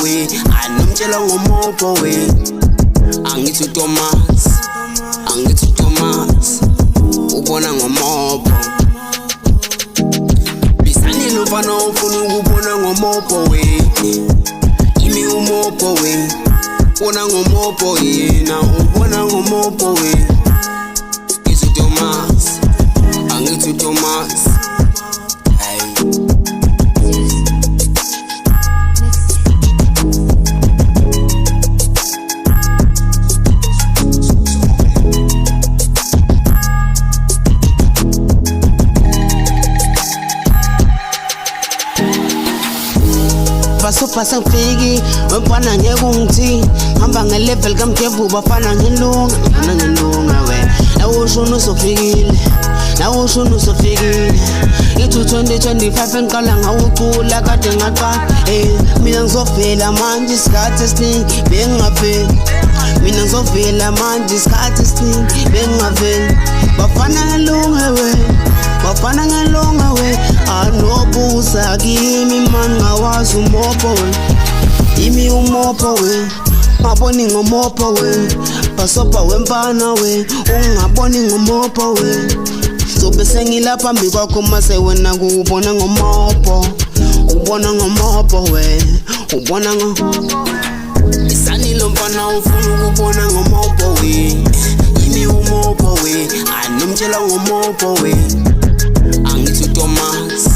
we anomtshela ngomopo we angithi Thomas ubona ngomopo bisanile mfana ufuna ukubona ngomopo we imi umopo we ubona ngomopo yena ubona ngomopo we ithi Thomas angithi Thomas Basuphasa ngifiki webona ngeke ungithi hamba ngelevel kamjevu bafana ngilunga we nawushona usofikile itu 2025 enqala ngawucula kade ngaqala mina ngizovela manje isikhathi esiningi bengingaveli mina ngizovela manje isikhathi esiningi bengingaveli bafana ngelunga we anobuza kimi man ngawazi umopo we imi umopo we ngaboni ngomopo we basopa wempana we ungaboni ngomopo we zobe sengila phambi kwakho mase wena kubona ngomopo ubona ngomopo we ubona isanilo mfana ufuna ukubona ngomopo we imi umopo we anomtshela ngomopo we angithi Thomas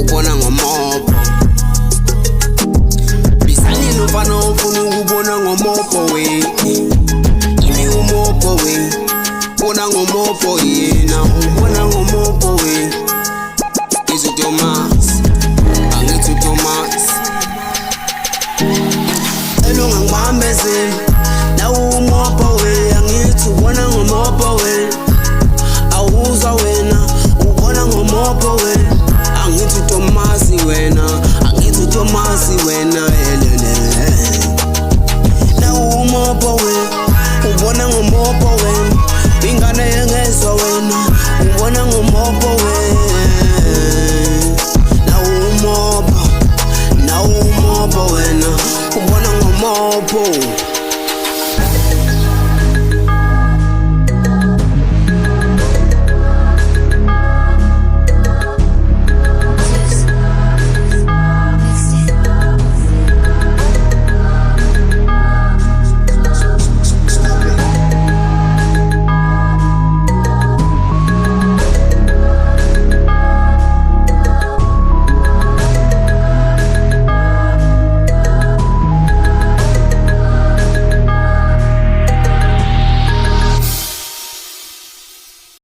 ubona ngomopo bisanile mfana ufuna ukubona ngomopo we imi umopo we ubona ngomopo yena ubona ngomopo we ithi Thomas angithi Thomas elunga ngibambezela nawo umopo we angithi ubona ngomopo we